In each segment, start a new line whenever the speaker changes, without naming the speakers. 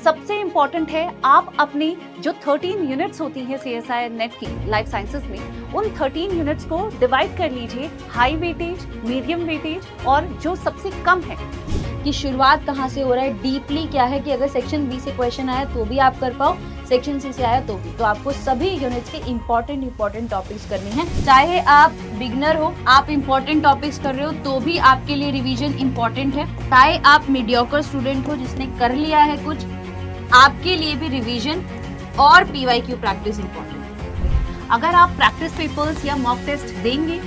सबसे इम्पोर्टेंट है आप अपनी जो 13 यूनिट्स होती हैं CSI नेट की लाइफ साइंसेज में, उन 13 यूनिट्स को डिवाइड कर लीजिए हाई वेटेज, मीडियम वेटेज और जो सबसे कम है।
कि शुरुआत कहाँ से हो रहा है, डीपली क्या है कि अगर सेक्शन बी से क्वेश्चन आया तो भी आप कर पाओ, सेक्शन सी से आया तो भी। तो आपको सभी यूनिट्स के इंपॉर्टेंट टॉपिक्स करने हैं। चाहे आप बिगनर हो, आप इंपॉर्टेंट टॉपिक्स कर रहे हो तो भी आपके लिए रिवीजन इंपॉर्टेंट है। चाहे आप मीडियोकर स्टूडेंट हो जिसने कर लिया है कुछ, आपके लिए भी रिवीजन और PYQ प्रैक्टिस इंपॉर्टेंट है।
अगर आप प्रैक्टिस पेपर्स या मॉक टेस्ट देंगे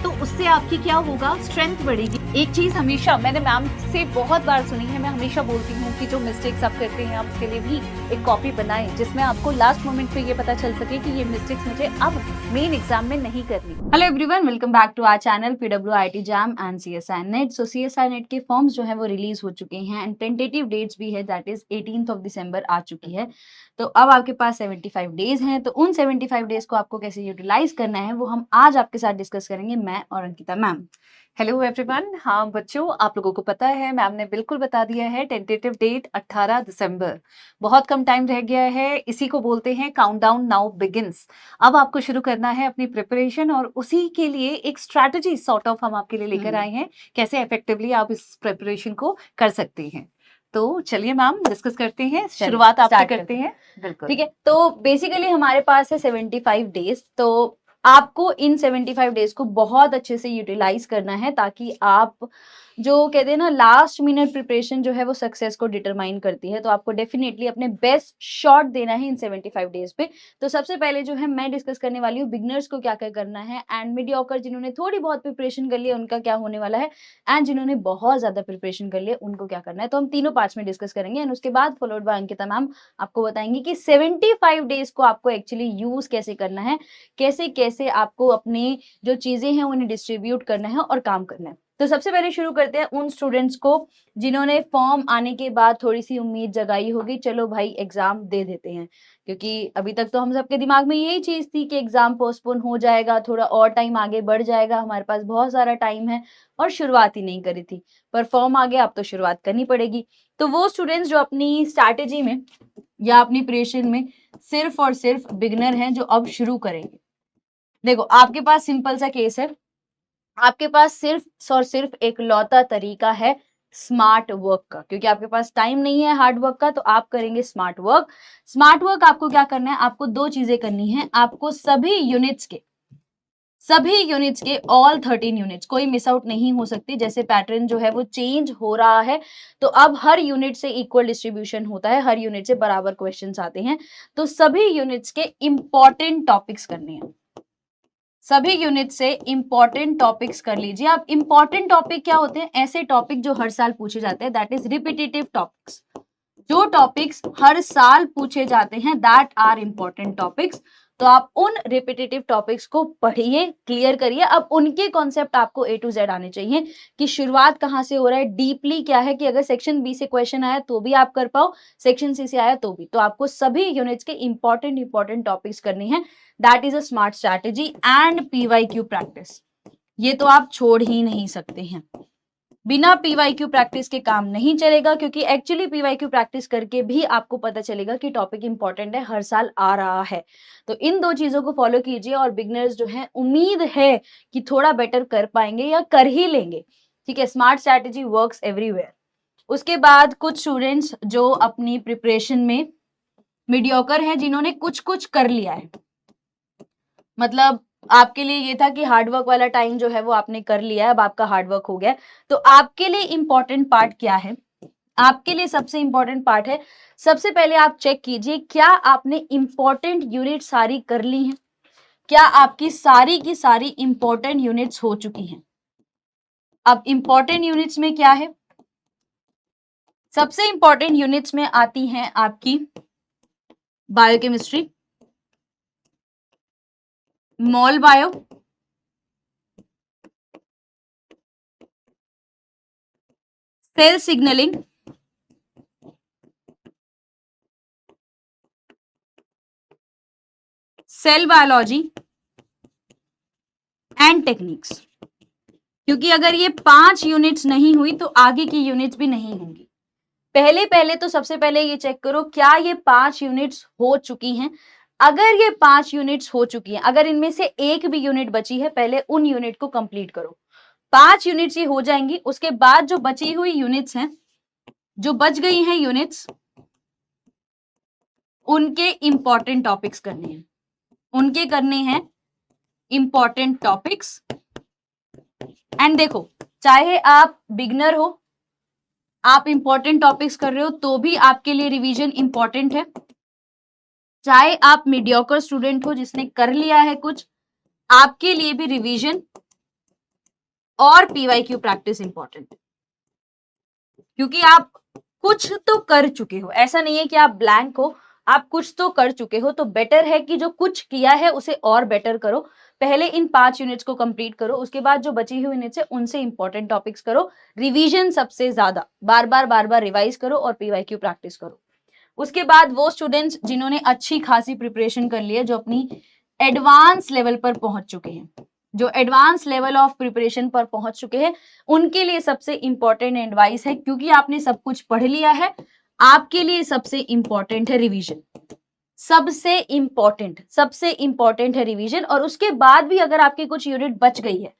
तो उससे आपकी क्या होगा, स्ट्रेंथ बढ़ेगी। एक चीज हमेशा मैंने मैम से बहुत बार सुनी है, मैं हमेशा बोलती हूँ कि जो मिस्टेक्स आप करते हैं आप उसके लिए भी एक कॉपी बनाएं जिसमें आपको लास्ट मोमेंट पे ये पता चल सके कि ये मिस्टेक्स मुझे अब मेन एग्जाम में नहीं करनी।
Hello everyone, welcome back to our channel PWIT JAM and CSI NET. So CSI NET के फॉर्म्स जो है वो रिलीज हो चुके हैं एंड टेंटेटिव डेट्स भी है, दैट इज 18th दिसंबर आ चुकी है। तो अब आपके पास 75 डेज हैं। तो उन 75 डेज को आपको कैसे यूटिलाइज करना है वो हम आज आपके साथ डिस्कस करेंगे, मैं और अंकिता मैम।
Hello everyone. हाँ बच्चों, आप लोगों को पता है मैम ने बिल्कुल बता दिया है, टेंटेटिव डेट 18 दिसंबर। बहुत कम टाइम रह गया है, इसी को बोलते हैं काउंटडाउन नाउ बिगिंस। अब आपको शुरू करना है अपनी प्रिपरेशन और उसी के लिए एक स्ट्रैटेजी सॉर्ट ऑफ हम आपके लिए लेकर आए हैं, कैसे इफेक्टिवली आप इस प्रिपरेशन को कर सकते हैं। तो चलिए मैम डिस्कस करते हैं, शुरुआत आपसे करते हैं। बिल्कुल
ठीक है। तो बेसिकली हमारे पास है 75 डेज। तो आपको इन 75 डेज को बहुत अच्छे से यूटिलाइज करना है ताकि आप जो कहते हैं ना, लास्ट मिनट प्रिपरेशन जो है वो सक्सेस को डिटरमाइन करती है। तो आपको डेफिनेटली अपने बेस्ट शॉट देना है इन 75 डेज पे। तो सबसे पहले जो है मैं डिस्कस करने वाली हूँ बिगनर्स को क्या क्या करना है, एंड मीडियोकर जिन्होंने थोड़ी बहुत प्रिपरेशन कर लिया उनका क्या होने वाला है, एंड जिन्होंने बहुत ज्यादा प्रिपरेशन कर लिया उनको क्या करना है। तो हम तीनों पार्ट्स में डिस्कस करेंगे एंड उसके बाद फॉलोड बाय अंकिता मैम आपको बताएंगे कि 75 डेज को आपको एक्चुअली यूज कैसे करना है, कैसे कैसे आपको अपनी जो चीजें हैं उन्हें डिस्ट्रीब्यूट करना है और काम करना है। तो सबसे पहले शुरू करते हैं उन स्टूडेंट्स को जिन्होंने फॉर्म आने के बाद थोड़ी सी उम्मीद जगाई होगी, चलो भाई एग्जाम दे देते हैं। क्योंकि अभी तक तो हम सबके दिमाग में यही चीज थी कि एग्जाम पोस्टपोन हो जाएगा, थोड़ा और टाइम आगे बढ़ जाएगा, हमारे पास बहुत सारा टाइम है, और शुरुआत ही नहीं करी थी। पर फॉर्म आ गया, अब तो शुरुआत करनी पड़ेगी। तो वो स्टूडेंट्स जो अपनी स्ट्रैटेजी में या अपनी प्रिपरेशन में सिर्फ और सिर्फ बिगनर हैं, जो अब शुरू करेंगे। देखो, आपके पास सिंपल सा केस है, आपके पास सिर्फ और सिर्फ एक लौता तरीका है स्मार्ट वर्क का। क्योंकि आपके पास टाइम नहीं है हार्ड वर्क का, तो आप करेंगे स्मार्ट वर्क। स्मार्ट वर्क आपको क्या करना है, आपको दो चीजें करनी है। आपको सभी यूनिट्स के ऑल 13 यूनिट्स, कोई मिस आउट नहीं हो सकती। जैसे पैटर्न जो है वो चेंज हो रहा है, तो अब हर यूनिट से इक्वल डिस्ट्रीब्यूशन होता है, हर यूनिट से बराबर क्वेश्चंस आते हैं। तो सभी यूनिट्स के इंपॉर्टेंट टॉपिक्स करने हैं, सभी यूनिट से इंपॉर्टेंट टॉपिक्स कर लीजिए आप। इंपॉर्टेंट टॉपिक क्या होते हैं, ऐसे टॉपिक जो हर साल पूछे जाते हैं, दैट इज रिपीटेटिव टॉपिक्स। जो टॉपिक्स हर साल पूछे जाते हैं, दैट आर इंपॉर्टेंट टॉपिक्स। तो आप उन रिपीटेटिव टॉपिक्स को पढ़िए, क्लियर करिए। अब उनके कॉन्सेप्ट आपको A to Z आने चाहिए कि शुरुआत कहां से हो रहा है, डीपली क्या है कि अगर सेक्शन बी से क्वेश्चन आया तो भी आप कर पाओ, सेक्शन सी से आया तो भी। तो आपको सभी यूनिट्स के इंपॉर्टेंट टॉपिक्स करने हैं, that is a smart strategy and PYQ practice. ये तो आप छोड़ ही नहीं सकते हैं, बिना PYQ प्रैक्टिस के काम नहीं चलेगा। क्योंकि एक्चुअली PYQ प्रैक्टिस करके भी आपको पता चलेगा कि टॉपिक इंपॉर्टेंट है, हर साल आ रहा है। तो इन दो चीजों को फॉलो कीजिए और बिगनर्स जो है उम्मीद है कि थोड़ा बेटर कर पाएंगे या कर ही लेंगे। ठीक है, स्मार्ट स्ट्रैटेजी वर्क्स एवरीवेयर। उसके बाद कुछ स्टूडेंट्स जो अपनी प्रिपरेशन में मीडियोकर हैं, जिन्होंने कुछ कुछ कर लिया है, मतलब आपके लिए ये था कि हार्डवर्क वाला टाइम जो है वो आपने कर लिया है, अब आपका हार्डवर्क हो गया। तो आपके लिए इंपॉर्टेंट पार्ट क्या है, आपके लिए सबसे इंपॉर्टेंट पार्ट है, सबसे पहले आप चेक कीजिए क्या आपने इंपॉर्टेंट यूनिट सारी कर ली हैं, क्या आपकी सारी की सारी इंपॉर्टेंट यूनिट्स हो चुकी हैं। अब इंपॉर्टेंट यूनिट्स में क्या है, सबसे इंपॉर्टेंट यूनिट्स में आती हैं आपकी biochemistry, mol bio, cell signalling, cell biology and techniques. क्योंकि अगर ये 5 यूनिट्स नहीं हुई तो आगे की यूनिट्स भी नहीं होंगी। पहले पहले तो सबसे पहले ये चेक करो क्या ये 5 यूनिट्स हो चुकी हैं। अगर ये 5 यूनिट्स हो चुकी हैं, अगर इनमें से एक भी यूनिट बची है, पहले उन यूनिट को कंप्लीट करो। 5 यूनिट्स ये हो जाएंगी, उसके बाद जो बची हुई यूनिट्स हैं, जो बच गई हैं यूनिट्स, उनके इंपॉर्टेंट टॉपिक्स करने हैं, उनके करने हैं इंपॉर्टेंट टॉपिक्स। एंड देखो, चाहे आप बिगनर हो, आप इंपॉर्टेंट टॉपिक्स कर रहे हो तो भी आपके लिए रिवीजन इंपॉर्टेंट है। चाहे आप मीडियोकर स्टूडेंट हो जिसने कर लिया है कुछ, आपके लिए भी रिवीजन और पीवाईक्यू प्रैक्टिस इंपॉर्टेंट है, क्योंकि आप कुछ तो कर चुके हो। ऐसा नहीं है कि आप ब्लैंक हो, आप कुछ तो कर चुके हो, तो बेटर है कि जो कुछ किया है उसे और बेटर करो। पहले इन 5 यूनिट्स को कंप्लीट करो, उसके बाद जो बची हुई यूनिट्स है उनसे इंपॉर्टेंट टॉपिक्स करो। रिवीजन सबसे ज्यादा, बार बार रिवाइज करो और पीवाईक्यू प्रैक्टिस करो। उसके बाद वो स्टूडेंट्स जिन्होंने अच्छी खासी प्रिपरेशन कर ली है, जो अपनी एडवांस लेवल पर पहुंच चुके हैं, जो एडवांस लेवल ऑफ प्रिपरेशन पर पहुंच चुके हैं, उनके लिए सबसे इंपॉर्टेंट एडवाइस है, क्योंकि आपने सब कुछ पढ़ लिया है, आपके लिए सबसे इंपॉर्टेंट है रिवीजन। सबसे इंपॉर्टेंट है रिवीजन। और उसके बाद भी अगर आपकी कुछ यूनिट बच गई है,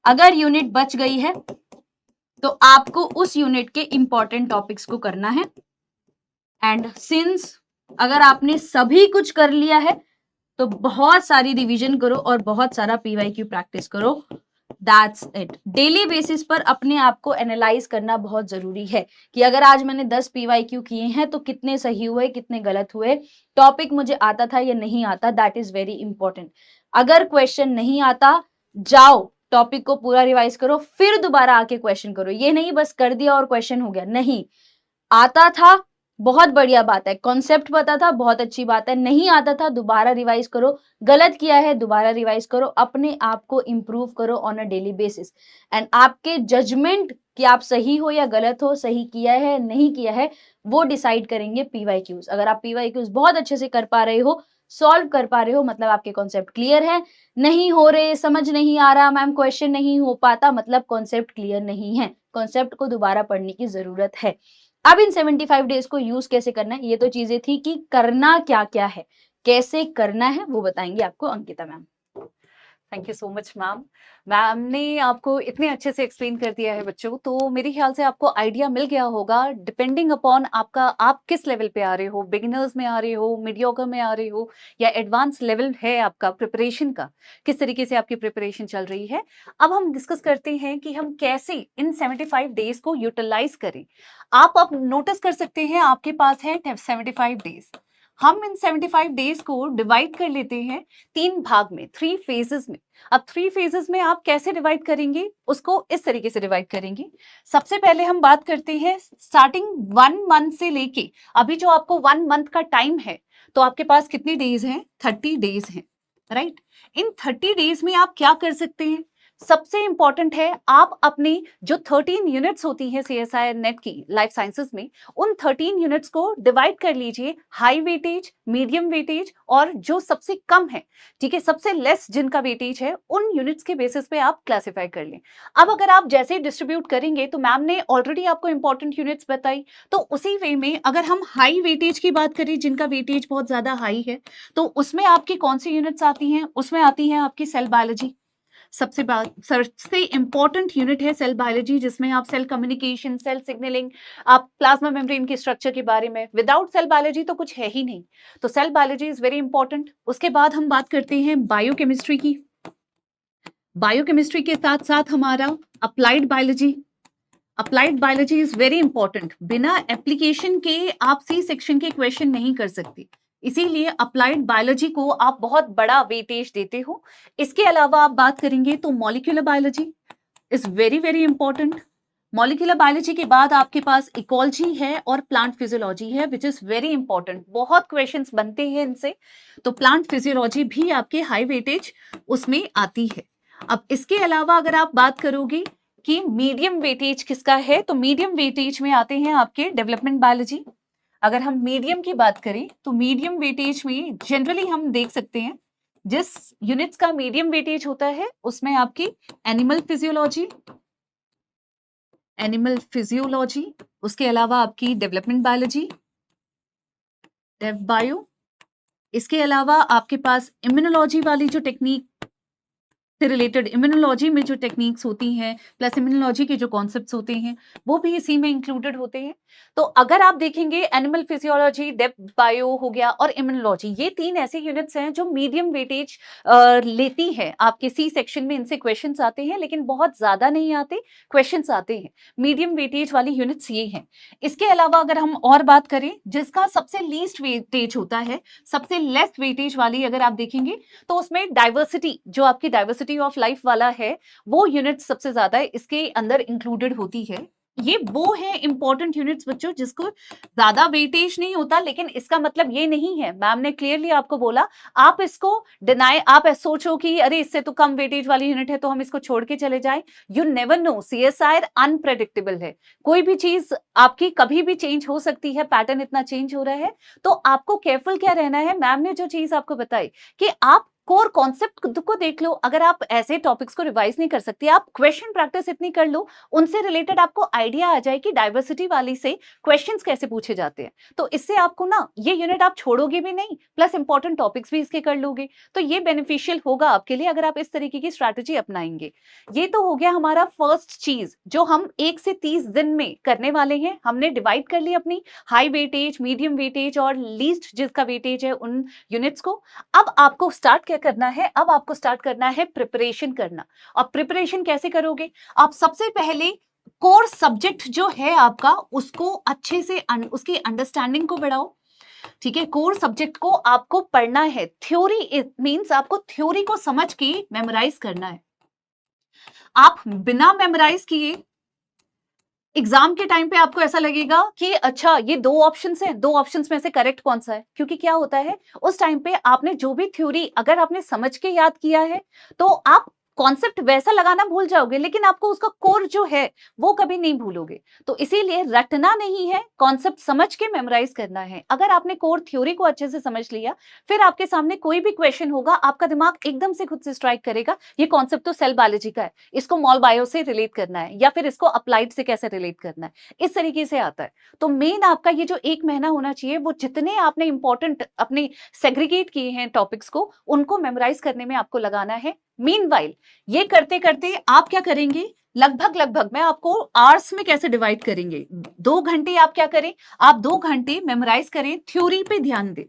अगर यूनिट बच गई है तो आपको उस यूनिट के इंपॉर्टेंट टॉपिक्स को करना है। एंड सिंस अगर आपने सभी कुछ कर लिया है तो बहुत सारी रिवीजन करो और बहुत सारा पीवाईक्यू प्रैक्टिस करो। That's it. डेली बेसिस पर अपने आप को एनालाइज करना बहुत जरूरी है कि अगर आज मैंने 10 पीवाईक्यू किए हैं तो कितने सही हुए, कितने गलत हुए, टॉपिक मुझे आता था या नहीं आता, दैट इज वेरी इंपॉर्टेंट। अगर क्वेश्चन नहीं आता, जाओ टॉपिक को पूरा रिवाइज करो, फिर दोबारा आके क्वेश्चन करो। ये नहीं बस कर दिया और क्वेश्चन हो गया, नहीं। आता था, बहुत बढ़िया बात है, कॉन्सेप्ट पता था, बहुत अच्छी बात है। नहीं आता था, दोबारा रिवाइज करो। गलत किया है, दोबारा रिवाइज करो। अपने आप को इंप्रूव करो on a daily basis. And आपके जजमेंट कि आप सही हो या गलत हो, सही किया है नहीं किया है, वो डिसाइड करेंगे पीवाईक्यूज। अगर आप पीवाईक्यूज बहुत अच्छे से कर पा रहे हो, सॉल्व कर पा रहे हो, मतलब आपके कॉन्सेप्ट क्लियर है। नहीं हो रहे, समझ नहीं आ रहा मैम, क्वेश्चन नहीं हो पाता, मतलब कॉन्सेप्ट क्लियर नहीं है, कॉन्सेप्ट को दोबारा पढ़ने की जरूरत है। अब इन 75 डेज को यूज कैसे करना है, ये तो चीजें थी कि करना क्या क्या है, कैसे करना है, वो बताएंगे आपको Ankita ma'am.
Thank you so much ma'am. Ma'am ने आपको इतने अच्छे से एक्सप्लेन कर दिया है बच्चों, तो मेरे ख्याल से आपको आइडिया मिल गया होगा डिपेंडिंग अपॉन आपका, आप किस लेवल पे आ रहे हो, बिगिनर्स में आ रहे हो, मीडियोकर में आ रहे हो, या एडवांस लेवल है आपका प्रिपरेशन का, किस तरीके से आपकी प्रिपरेशन चल रही है। अब हम डिस्कस करते हैं कि हम कैसे इन 75 डेज को यूटिलाइज करें। आप अब नोटिस कर सकते हैं आपके पास है 75 डेज। हम इन 75 डेज को डिवाइड कर लेते हैं 3 भाग में, 3 फेजेस में। अब 3 फेजेस में आप कैसे डिवाइड करेंगे, उसको इस तरीके से डिवाइड करेंगे। सबसे पहले हम बात करते हैं स्टार्टिंग 1 मंथ से लेके, अभी जो आपको 1 मंथ का टाइम है, तो आपके पास कितने डेज हैं, 30 डेज हैं, राइट। इन 30 डेज में आप क्या कर सकते हैं, सबसे इंपॉर्टेंट है आप अपने जो 13 यूनिट्स होती है CSIR नेट की लाइफ साइंसेस में, उन 13 यूनिट्स को डिवाइड कर लीजिए, हाई वेटेज, मीडियम वेटेज और जो सबसे कम है, ठीक है, सबसे लेस जिनका वेटेज है, उन यूनिट्स के बेसिस पे आप क्लासिफाई कर लें। अब अगर आप जैसे डिस्ट्रीब्यूट करेंगे, तो मैम ने ऑलरेडी आपको इंपॉर्टेंट यूनिट्स बताई, तो उसी वे में अगर हम हाई वेटेज की बात करें, जिनका वेटेज बहुत ज्यादा हाई है, तो उसमें आपकी कौन सी यूनिट्स आती हैं, उसमें आती है आपकी सेल बायोलॉजी। सबसे इंपॉर्टेंट यूनिट है सेल बायोलॉजी, जिसमें आप सेल कम्युनिकेशन, सेल सिग्नलिंग, आप प्लाज्मा मेम्ब्रेन के स्ट्रक्चर के बारे में, विदाउट सेल बायोलॉजी तो कुछ है ही नहीं, तो cell biology is very important. उसके बाद हम बात करते हैं बायोकेमिस्ट्री की। बायोकेमिस्ट्री के साथ साथ हमारा applied biology. Applied biology is very important, बिना एप्लीकेशन के आप सी सेक्शन के क्वेश्चन नहीं कर सकते, इसीलिए अप्लाइड बायोलॉजी को आप बहुत बड़ा वेटेज देते हो। इसके अलावा आप बात करेंगे तो molecular biology is very very important. Molecular biology के बाद आपके पास इकोलॉजी है और प्लांट फिजियोलॉजी है, विच इज वेरी इंपॉर्टेंट, बहुत क्वेश्चंस बनते हैं इनसे, तो प्लांट फिजियोलॉजी भी आपके हाई वेटेज उसमें आती है। अब इसके अलावा अगर आप बात करोगे कि मीडियम वेटेज किसका है, तो मीडियम वेटेज में आते हैं आपके डेवलपमेंट बायोलॉजी। अगर हम मीडियम की बात करें, तो मीडियम वेटेज में जनरली हम देख सकते हैं जिस यूनिट्स का मीडियम वेटेज होता है, उसमें आपकी एनिमल फिजियोलॉजी, एनिमल फिजियोलॉजी, उसके अलावा आपकी डेवलपमेंट बायोलॉजी, डेव बायो, इसके अलावा आपके पास इम्यूनोलॉजी वाली जो टेक्निक से रिलेटेड, इम्यूनोलॉजी में जो टेक्निक्स होती हैं प्लस इम्यूनोलॉजी के जो कॉन्सेप्ट्स होते हैं वो भी इसी में इंक्लूडेड होते हैं। तो अगर आप देखेंगे एनिमल फिजियोलॉजी, डेप्थ बायो हो गया और इम्यूनोलॉजी, ये 3 ऐसे यूनिट्स हैं जो मीडियम वेटेज लेती हैं। आपके सी सेक्शन में इनसे क्वेश्चंस आते हैं लेकिन बहुत ज्यादा नहीं आते, क्वेश्चंस आते हैं। मीडियम वेटेज वाली यूनिट्स ये हैं। इसके अलावा अगर हम और बात करें जिसका सबसे लीस्ट वेटेज होता है, सबसे लेस वेटेज वाली अगर आप देखेंगे तो उसमें डाइवर्सिटी, जो आपकी डाइवर्सिटी ऑफ लाइफ वाला है, वो यूनिट सबसे ज्यादा इसके अंदर इंक्लूडेड होती है। ये वो है इंपॉर्टेंट यूनिट्स बच्चों जिसको ज्यादा वेटेज नहीं होता, लेकिन इसका मतलब ये नहीं है, मैम ने क्लियरली आपको बोला, आप इसको डिनाई, आप सोचो कि अरे इससे तो कम वेटेज वाली यूनिट है तो हम इसको छोड़ के चले जाएं। You never know, CSIR unpredictable है, कोई भी चीज आपकी कभी भी चेंज हो सकती है, पैटर्न इतना चेंज हो रहा है। तो आपको केयरफुल क्या रहना है, मैम ने जो चीज आपको बताई कि आप कोर कॉन्सेप्ट को देख लो। अगर आप ऐसे टॉपिक्स को रिवाइज नहीं कर सकते, आप क्वेश्चन प्रैक्टिस इतनी कर लो, उनसे रिलेटेड आपको आइडिया आ जाए कि डाइवर्सिटी वाली से क्वेश्चंस कैसे पूछे जाते हैं। तो इससे आपको ना ये यूनिट आप छोड़ोगे भी नहीं, प्लस इंपॉर्टेंट टॉपिक्स भी इसके कर लोगे। तो ये बेनिफिशियल होगा आपके लिए अगर आप इस तरीके की स्ट्रैटेजी अपनाएंगे। ये तो हो गया हमारा फर्स्ट चीज जो हम 1 से 30 दिन में करने वाले हैं। हमने डिवाइड कर ली अपनी हाई वेटेज, मीडियम वेटेज और लीस्ट जिसका वेटेज है उन यूनिट्स को। अब आपको स्टार्ट क्या करना है, अब आपको स्टार्ट करना है प्रिपरेशन करना। और प्रिपरेशन कैसे करोगे, आप सबसे पहले कोर सब्जेक्ट जो है आपका उसको अच्छे से उसकी अंडरस्टैंडिंग को बढ़ाओ। ठीक है, कोर सब्जेक्ट को आपको पढ़ना है। थ्योरी, इट मींस आपको थ्योरी को समझ के मेमोराइज करना है। आप बिना मेमोराइज किए एग्जाम के टाइम पे आपको ऐसा लगेगा कि अच्छा ये 2 ऑप्शंस हैं, 2 ऑप्शंस में से करेक्ट कौन सा है। क्योंकि क्या होता है उस टाइम पे आपने जो भी थ्योरी अगर आपने समझ के याद किया है तो आप कॉन्सेप्ट वैसा लगाना भूल जाओगे, लेकिन आपको उसका कोर जो है वो कभी नहीं भूलोगे। तो इसीलिए रटना नहीं है, कॉन्सेप्ट समझ के मेमोराइज करना है। अगर आपने कोर थ्योरी को अच्छे से समझ लिया, फिर आपके सामने कोई भी क्वेश्चन होगा, आपका दिमाग एकदम से खुद से स्ट्राइक करेगा, ये कॉन्सेप्ट तो सेल बायोलॉजी का है, इसको मॉल बायो से रिलेट करना है या फिर इसको अप्लाइड से कैसे रिलेट करना है, इस तरीके से आता है। तो मेन आपका ये जो 1 महीना होना चाहिए, वो जितने आपने इंपॉर्टेंट अपने सेग्रीगेट किए हैं टॉपिक्स को, उनको मेमोराइज करने में आपको लगाना है। मीनवाइल ये करते करते आप क्या करेंगे, लगभग मैं आपको आवर्स में कैसे डिवाइड करेंगे, 2 घंटे आप क्या करें, आप 2 घंटे मेमोराइज करें, थ्योरी पे ध्यान दें,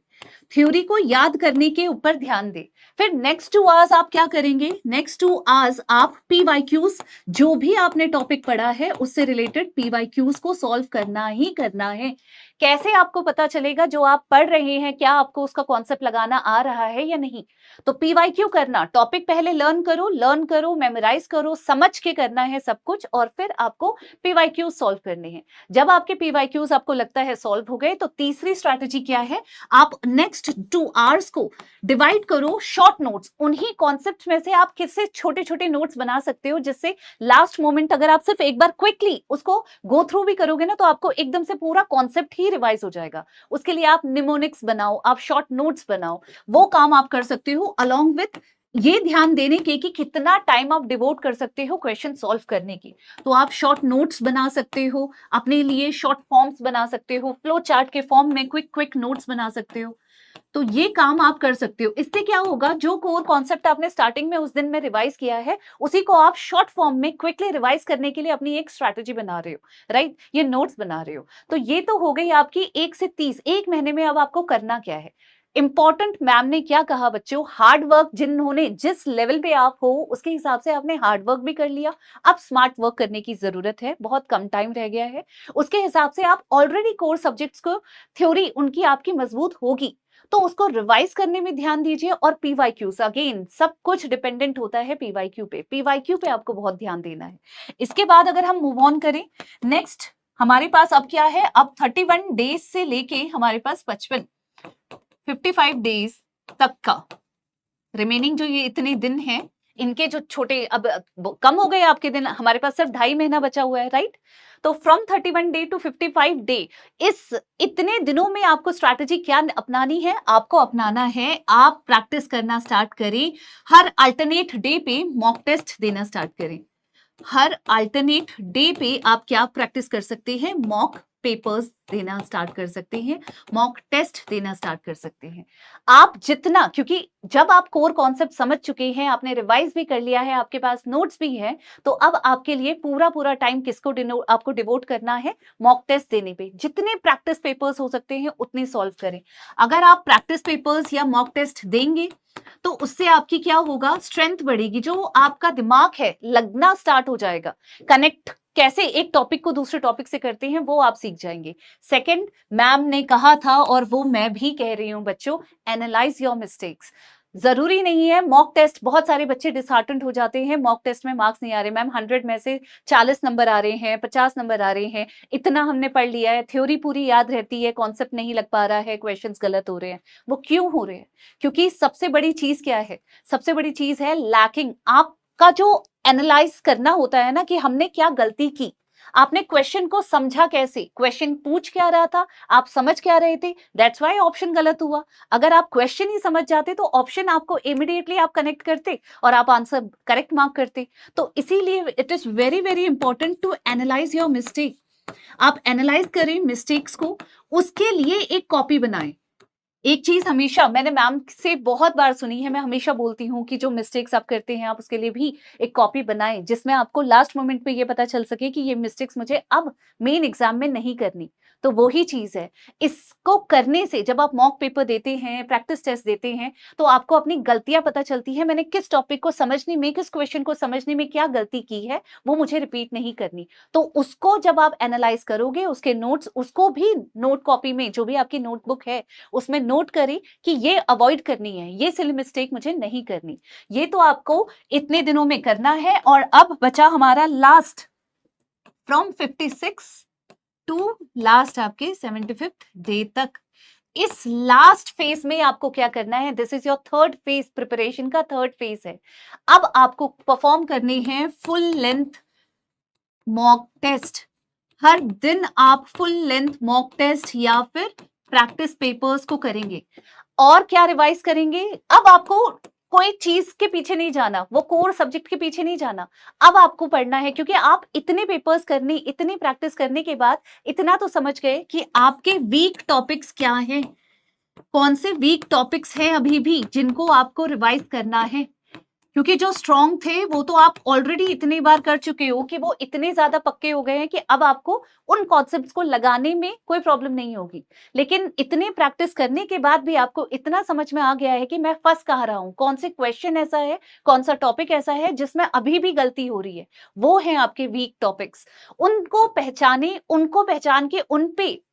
थ्योरी को याद करने के ऊपर ध्यान दें। फिर नेक्स्ट 2 आवर्स आप क्या करेंगे, नेक्स्ट 2 आवर्स आप पीवाईक्यूज, जो भी आपने टॉपिक पढ़ा है उससे रिलेटेड पीवाईक्यूज को सॉल्व करना ही करना है। कैसे आपको पता चलेगा जो आप पढ़ रहे हैं क्या आपको उसका कॉन्सेप्ट लगाना आ रहा है या नहीं। तो पीवाईक्यू करना, टॉपिक पहले लर्न करो, मेमोराइज करो, समझ के करना है सब कुछ, और फिर आपको पीवाईक्यूज सॉल्व करने हैं। जब आपके पीवाईक्यूज आपको लगता है सॉल्व हो गए, तो तीसरी स्ट्रैटेजी क्या है, आप नेक्स्ट 2 आवर्स को डिवाइड करो शॉर्ट नोट्स। उन्हीं कॉन्सेप्ट में से आप किससे छोटे छोटे नोट्स बना सकते हो, जिससे लास्ट मोमेंट अगर आप सिर्फ एक बार क्विकली उसको गो थ्रू भी करोगे ना, तो आपको एकदम से पूरा कॉन्सेप्ट ही रिवाइज हो जाएगा। उसके लिए आप निमोनिक्स बनाओ, आप शॉर्ट नोट्स बनाओ, वो काम आप कर सकते हो, अलॉन्ग विथ ये ध्यान देने के कि कितना टाइम आप डिवोट कर सकते हो क्वेश्चन सॉल्व करने की। तो आप शॉर्ट नोट्स बना सकते हो, अपने लिए शॉर्ट फॉर्म्स बना सकते हो, फ्लो चार्ट के फॉर्म में क्विक नोट्स बना सकते हो। तो ये काम आप कर सकते हो। इससे क्या होगा, जो कोर कॉन्सेप्ट आपने स्टार्टिंग में उस दिन में रिवाइज किया है, उसी को आप शॉर्ट फॉर्म में क्विकली रिवाइज करने के लिए अपनी एक स्ट्रैटेजी बना रहे हो, राइट, ये नोट्स बना रहे हो। तो ये तो हो गई आपकी 1 से 30, 1 महीने में अब आपको करना क्या है। इंपॉर्टेंट मैम ने क्या कहा बच्चों, हार्ड वर्क, जिन्होंने जिस लेवल पे आप हो उसके हिसाब से आपने हार्ड वर्क भी कर लिया, अब स्मार्ट वर्क करने की जरूरत है, बहुत कम टाइम रह गया है। उसके हिसाब से आप ऑलरेडी कोर सब्जेक्ट्स को थ्योरी उनकी आपकी मजबूत होगी, तो उसको रिवाइज करने में ध्यान दीजिए। और पीवाईक्यूज, अगेन सब कुछ डिपेंडेंट होता है पीवाईक्यू पे, पीवाईक्यू पे आपको बहुत ध्यान देना है। इसके बाद अगर हम मूव ऑन करें, नेक्स्ट हमारे पास अब क्या है, अब 31 डेज से लेके हमारे पास 55 डेज तक का रिमेनिंग जो ये इतने दिन हैं, इनके जो छोटे, अब कम हो गए आपके दिन, हमारे पास सिर्फ 2.5 महीना बचा हुआ है, राइट। तो फ्रॉम 31 डे टू 55 डे, इस इतने दिनों में आपको स्ट्रैटेजी क्या अपनानी है, आपको अपनाना है, आप प्रैक्टिस करना स्टार्ट करें, हर अल्टरनेट डे पे मॉक टेस्ट देना स्टार्ट करें। हर अल्टरनेट डे पे आप क्या प्रैक्टिस कर सकते हैं, मॉक पेपर्स देना स्टार्ट कर सकते हैं, मॉक टेस्ट देना स्टार्ट कर सकते हैं। आप जितना, क्योंकि जब आप कोर कॉन्सेप्ट समझ चुके हैं, आपने रिवाइज भी कर लिया है, आपके पास नोट्स भी है, तो अब आपके लिए पूरा पूरा टाइम किसको आपको डिवोट करना है, मॉक टेस्ट देने पे। जितने प्रैक्टिस पेपर्स हो सकते हैं उतने सॉल्व करें। अगर आप प्रैक्टिस पेपर्स या मॉक टेस्ट देंगे तो उससे आपकी क्या होगा, स्ट्रेंथ बढ़ेगी, जो आपका दिमाग है लगना स्टार्ट हो जाएगा। कनेक्ट कैसे एक टॉपिक को दूसरे टॉपिक से करते हैं वो आप सीख जाएंगे। सेकंड, मैम ने कहा था और वो मैं भी कह रही हूं बच्चों, एनालाइज योर मिस्टेक्स। जरूरी नहीं है मॉक टेस्ट, बहुत सारे बच्चे डिसहार्टेंड हो जाते हैं, मॉक टेस्ट में मार्क्स नहीं आ रहे मैम, 100 में से 40 नंबर आ रहे हैं, 50 नंबर आ रहे हैं, इतना हमने पढ़ लिया है, थ्योरी पूरी याद रहती है, कॉन्सेप्ट नहीं लग पा रहा है, क्वेश्चंस गलत हो रहे हैं। वो क्यों हो रहे हैं? क्योंकि सबसे बड़ी चीज क्या है, सबसे बड़ी चीज है लैकिंग। आपका जो एनालाइज करना होता है ना कि हमने क्या गलती की, आपने क्वेश्चन को समझा कैसे, क्वेश्चन पूछ क्या रहा था, आप समझ क्या रहे थे, दैट्स व्हाई ऑप्शन गलत हुआ। अगर आप क्वेश्चन ही समझ जाते तो ऑप्शन आपको इमीडिएटली आप कनेक्ट करते और आप आंसर करेक्ट मार्क करते। तो इसीलिए it is very very important to analyze your mistake. आप एनालाइज करें मिस्टेक्स को, उसके लिए एक कॉपी बनाएं। एक चीज हमेशा मैंने मैम से बहुत बार सुनी है, मैं हमेशा बोलती हूँ कि जो मिस्टेक्स आप करते हैं आप उसके लिए भी एक कॉपी बनाएं, जिसमें आपको लास्ट मोमेंट पे ये पता चल सके कि ये मिस्टेक्स मुझे अब मेन एग्जाम में नहीं करनी। तो वो ही चीज है, इसको करने से जब आप मॉक पेपर देते हैं, प्रैक्टिस टेस्ट देते हैं, तो आपको अपनी गलतियां पता चलती है, मैंने किस टॉपिक को समझने में, किस क्वेश्चन को समझने में क्या गलती की है, वो मुझे रिपीट नहीं करनी। तो उसको जब आप एनालाइज करोगे, उसके नोट्स, उसको भी नोट कॉपी में, जो भी आपकी नोटबुक है उसमें नोट करें कि ये अवॉइड करनी है, ये सिली मिस्टेक मुझे नहीं करनी। ये तो आपको इतने दिनों में करना है। और अब बचा हमारा लास्ट, फ्रॉम 56 टू लास्ट आपके 75th डे तक। इस लास्ट फेज में आपको क्या करना है, this is your third phase, preparation का थर्ड फेज है। अब आपको परफॉर्म करने हैं फुल लेंथ मॉक टेस्ट। हर दिन आप फुल लेंथ मॉक टेस्ट या फिर प्रैक्टिस पेपर्स को करेंगे। और क्या रिवाइज करेंगे, अब आपको कोई चीज के पीछे नहीं जाना, वो कोर सब्जेक्ट के पीछे नहीं जाना। अब आपको पढ़ना है, क्योंकि आप इतने पेपर्स करने, इतनी प्रैक्टिस करने के बाद इतना तो समझ गए कि आपके वीक टॉपिक्स क्या हैं, कौन से वीक टॉपिक्स हैं अभी भी जिनको आपको रिवाइज करना है। क्योंकि जो स्ट्रॉन्ग थे वो तो आप ऑलरेडी इतनी बार कर चुके हो कि वो इतने ज्यादा पक्के हो गए हैं कि अब आपको उन कॉन्सेप्ट्स को लगाने में कोई प्रॉब्लम नहीं होगी। लेकिन इतने प्रैक्टिस करने के बाद भी आपको इतना समझ में आ गया है कि मैं फंस कहाँ रहा हूँ, कौन से क्वेश्चन ऐसा है, कौन सा टॉपिक ऐसा है जिसमें अभी भी गलती हो रही है, वो है आपके वीक टॉपिक्स। उनको पहचाने, उनको पहचान के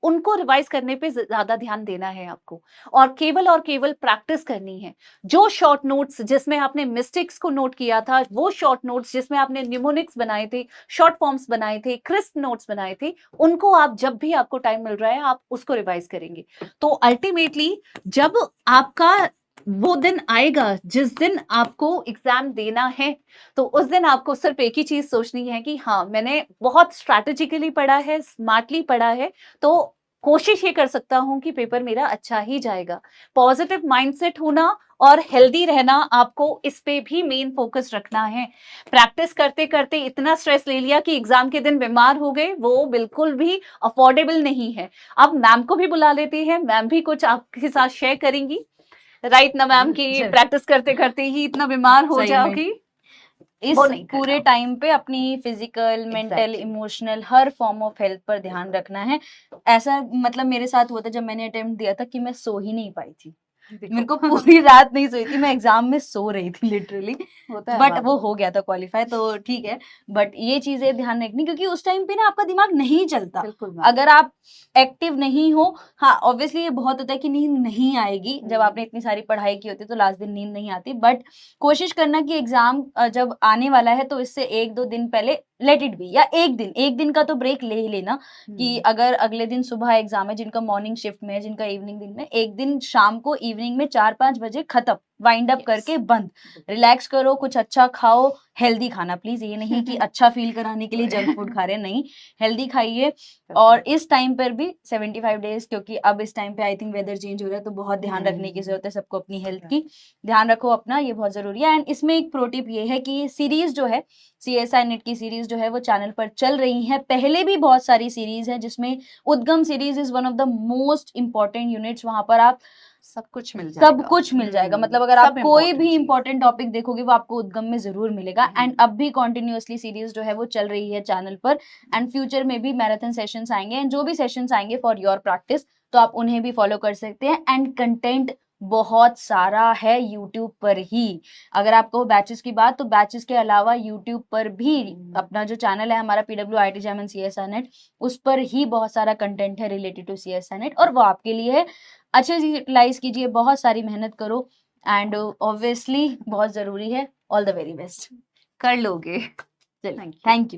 उनको रिवाइज करने पे ज्यादा ध्यान देना है आपको, और केवल प्रैक्टिस करनी है। जो शॉर्ट नोट्स जिसमें आपने मिस्टेक्स को नोट किया था, वो शॉर्ट नोट्स जिसमें आपने निमोनिक्स बनाए थे, शॉर्ट फॉर्म्स बनाए थे, क्रिस्प नोट्स बनाए थे, उनको आप जब भी आपको टाइम मिल रहा है आप उसको रिवाइज करेंगे। तो अल्टीमेटली जब आपका वो दिन आएगा जिस दिन आपको एग्जाम देना है, तो उस दिन आपको सिर्फ एक ही चीज सोचनी है कि हाँ, मैंने बहुत स्ट्रैटेजिकली पढ़ा है, स्मार्टली पढ़ा है, तो कोशिश ये कर सकता हूं कि पेपर मेरा अच्छा ही जाएगा। पॉजिटिव माइंडसेट होना और हेल्दी रहना, आपको इस पे भी मेन फोकस रखना है। प्रैक्टिस करते करते इतना स्ट्रेस ले लिया कि एग्जाम के दिन बीमार हो गए, वो बिल्कुल भी अफोर्डेबल नहीं है। अब मैम को भी बुला लेते हैं, मैम भी कुछ आपके साथ शेयर करेंगी, राइट ना मैम, की प्रैक्टिस करते करते ही इतना बीमार हो जाओगी।
इस
वो नहीं
पूरे
करना।
टाइम पे अपनी physical, mental,
Exactly.
Emotional her form of health पर ध्यान रखना है। ऐसा मतलब मेरे साथ हुआ था जब मैंने अटेम्प्ट दिया था कि मैं सो ही नहीं पाई थी। मेरे को पूरी रात नहीं सोई थी, मैं एग्जाम में सो रही थी लिटरली।
होता है
बट
बाद
वो
में।
हो गया था क्वालिफाई, तो ठीक है। बट ये चीजें ध्यान रखनी, क्योंकि उस टाइम पे ना आपका दिमाग नहीं चलता।
बिल्कुल मैम।
अगर आप एक्टिव नहीं हो, हाँ ऑब्वियसली ये बहुत होता है कि नींद नहीं आएगी, जब आपने इतनी सारी पढ़ाई की होती है तो लास्ट दिन नींद नहीं आती। बट कोशिश करना कि एग्जाम जब आने वाला है तो इससे 1-2 दिन पहले लेट इट बी, या एक दिन का तो ब्रेक ले ही लेना। कि अगर अगले दिन सुबह एग्जाम है, जिनका मॉर्निंग शिफ्ट में है, जिनका इवनिंग दिन में, एक दिन शाम को इवनिंग में 4-5 बजे खत्म, वाइंड अप
Yes.
करके बंद, रिलैक्स करो, कुछ अच्छा खाओ, हेल्दी खाना प्लीज, ये नहीं कि अच्छा फील कराने के लिए जंक फूड खा रहे हैं, नहीं, हेल्दी खाइए। और इस टाइम पर भी 75 डेज, क्योंकि अब इस टाइम पे आई थिंक वेदर चेंज हो रहा है, तो बहुत ध्यान रखने की जरूरत है सबको अपनी हेल्थ की। ध्यान रखो अपना, ये बहुत जरूरी है। एंड इसमें एक प्रो टिप ये है कि सीरीज जो है, CSI नेट की सीरीज जो है वो चैनल पर चल रही है। पहले भी बहुत सारी सीरीज है, जिसमें उद्गम series is one of the most important units. वहां पर आप
सब कुछ मिल जाएगा।
सब कुछ मिल जाएगा, मतलब अगर आप
सब
कोई
important
भी
चीज।
इंपॉर्टेंट टॉपिक देखोगे वो आपको उद्गम में जरूर मिलेगा। एंड अब भी कॉन्टिन्यूअसली सीरीज जो है वो चल रही है चैनल पर। एंड फ्यूचर में भी मैराथन सेशंस आएंगे, एंड जो भी सेशंस आएंगे फॉर योर प्रैक्टिस, तो आप उन्हें भी फॉलो कर सकते हैं। एंड कंटेंट बहुत सारा है यूट्यूब पर ही। अगर आपको बैचेस की बात, तो बैचेस के अलावा यूट्यूब पर भी अपना जो चैनल है हमारा PWIT JAM and CSI net, उस पर ही बहुत सारा कंटेंट है रिलेटेड टू CSI नेट, और वो आपके लिए है। अच्छे से यूटिलाइज कीजिए, बहुत सारी मेहनत करो, एंड ऑब्वियसली बहुत जरूरी है। All the very best.
कर लोगे।
चलिए,
थैंक यू।
Thank you.